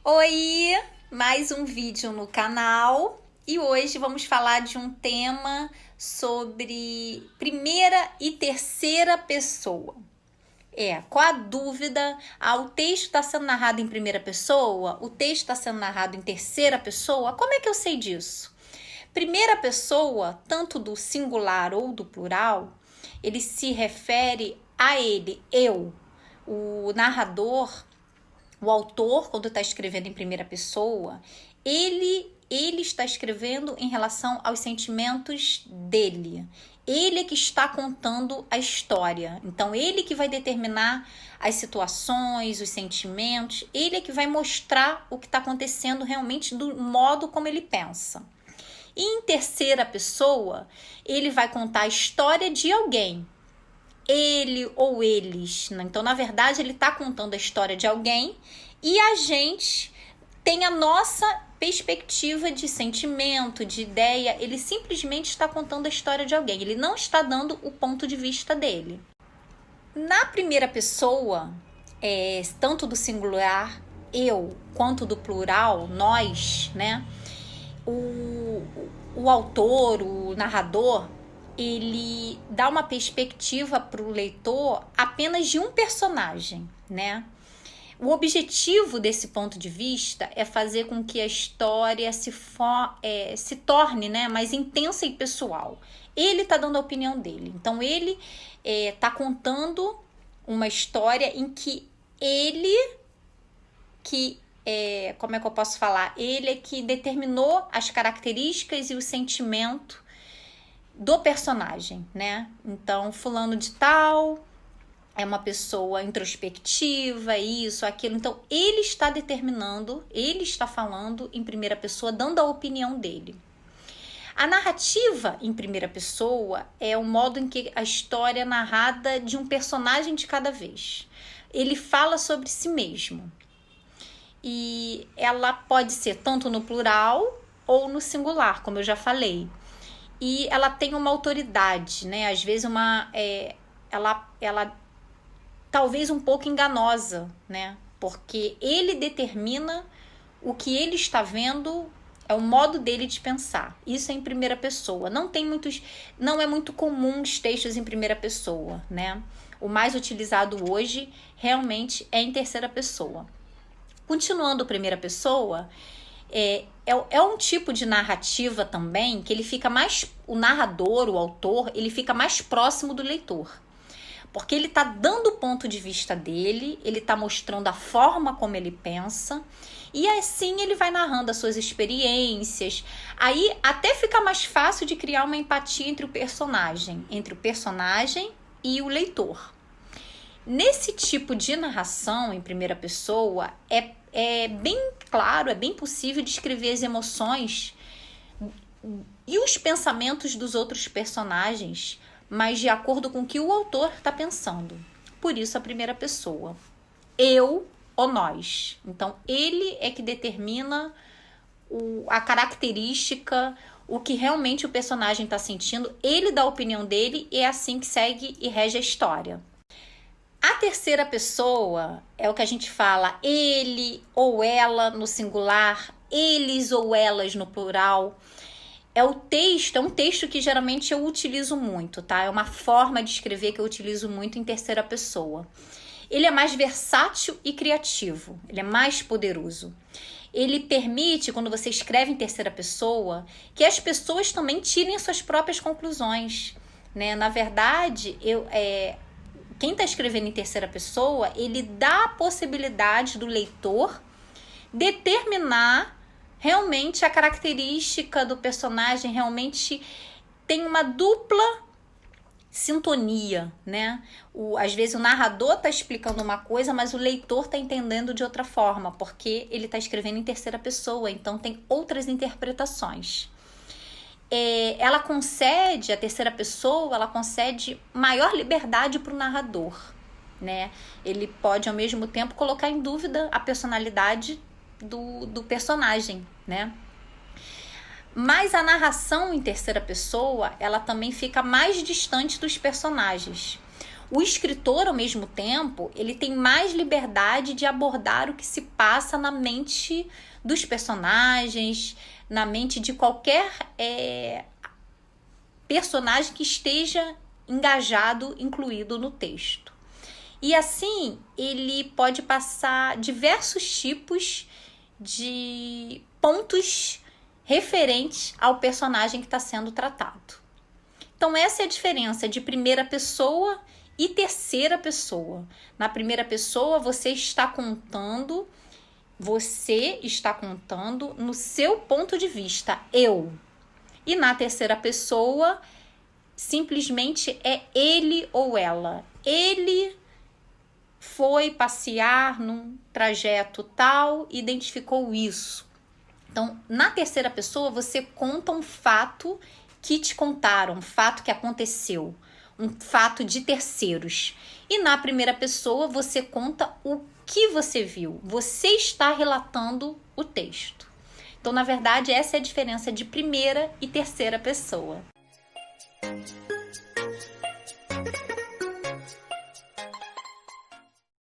Oi, mais um vídeo no canal e hoje vamos falar de um tema sobre primeira e terceira pessoa. Qual a dúvida? O texto está sendo narrado em primeira pessoa? O texto está sendo narrado em terceira pessoa? Como é que eu sei disso? Primeira pessoa, tanto do singular ou do plural, ele se refere a ele, eu, o narrador. O autor, quando está escrevendo em primeira pessoa, ele está escrevendo em relação aos sentimentos dele. Ele é que está contando a história. Então, ele que vai determinar as situações, os sentimentos. Ele é que vai mostrar o que está acontecendo realmente do modo como ele pensa. E em terceira pessoa, ele vai contar a história de alguém. Ele ou eles, né? Então, na verdade, ele está contando a história de alguém e a gente tem a nossa perspectiva de sentimento, de ideia. Ele simplesmente está contando a história de alguém. Ele não está dando o ponto de vista dele. Na primeira pessoa, tanto do singular, eu, quanto do plural, nós, né? O autor, o narrador, ele dá uma perspectiva para o leitor apenas de um personagem, né? O objetivo desse ponto de vista é fazer com que a história se torne, né, mais intensa e pessoal. Ele está dando a opinião dele. Então, ele está contando uma história em que como é que eu posso falar? Ele é que determinou as características e o sentimento do personagem, né? Então, fulano de tal é uma pessoa introspectiva, isso, aquilo. Então, ele está determinando, ele está falando em primeira pessoa, dando a opinião dele. A narrativa em primeira pessoa é o modo em que a história é narrada de um personagem de cada vez. Ele fala sobre si mesmo. E ela pode ser tanto no plural ou no singular, como eu já falei. E ela tem uma autoridade, né? Às vezes ela talvez um pouco enganosa, né? Porque ele determina o que ele está vendo, é o modo dele de pensar. Isso é em primeira pessoa. Não é muito comum os textos em primeira pessoa, né? O mais utilizado hoje realmente é em terceira pessoa. Continuando primeira pessoa, é um tipo de narrativa também que ele fica mais, o narrador, o autor, ele fica mais próximo do leitor. Porque ele está dando o ponto de vista dele, ele está mostrando a forma como ele pensa, e assim ele vai narrando as suas experiências. Aí até fica mais fácil de criar uma empatia entre o personagem e o leitor. Nesse tipo de narração em primeira pessoa, é bem claro, é bem possível descrever as emoções e os pensamentos dos outros personagens, mas de acordo com o que o autor está pensando. Por isso a primeira pessoa. Eu ou nós. Então, ele é que determina a característica, o que realmente o personagem está sentindo. Ele dá a opinião dele e é assim que segue e rege a história. A terceira pessoa é o que a gente fala ele ou ela no singular, eles ou elas no plural. É um texto que geralmente eu utilizo muito, tá? É uma forma de escrever que eu utilizo muito em terceira pessoa. Ele é mais versátil e criativo, ele é mais poderoso. Ele permite, quando você escreve em terceira pessoa, que as pessoas também tirem suas próprias conclusões, né? Na verdade, quem está escrevendo em terceira pessoa, ele dá a possibilidade do leitor determinar realmente a característica do personagem, realmente tem uma dupla sintonia, né? Às vezes o narrador está explicando uma coisa, mas o leitor está entendendo de outra forma, porque ele está escrevendo em terceira pessoa, então tem outras interpretações. A terceira pessoa, ela concede maior liberdade para o narrador, né? Ele pode, ao mesmo tempo, colocar em dúvida a personalidade do personagem, né? Mas a narração em terceira pessoa, ela também fica mais distante dos personagens. O escritor, ao mesmo tempo, ele tem mais liberdade de abordar o que se passa na mente dos personagens, na mente de qualquer personagem que esteja engajado, incluído no texto. E assim, ele pode passar diversos tipos de pontos referentes ao personagem que está sendo tratado. Então, essa é a diferença de primeira pessoa e terceira pessoa. Na primeira pessoa, você está contando no seu ponto de vista, eu. E na terceira pessoa, simplesmente é ele ou ela. Ele foi passear num trajeto tal, identificou isso. Então, na terceira pessoa, você conta um fato que te contaram, um fato que aconteceu, um fato de terceiros. E na primeira pessoa, você conta o que você viu. Você está relatando o texto. Então, na verdade, essa é a diferença de primeira e terceira pessoa.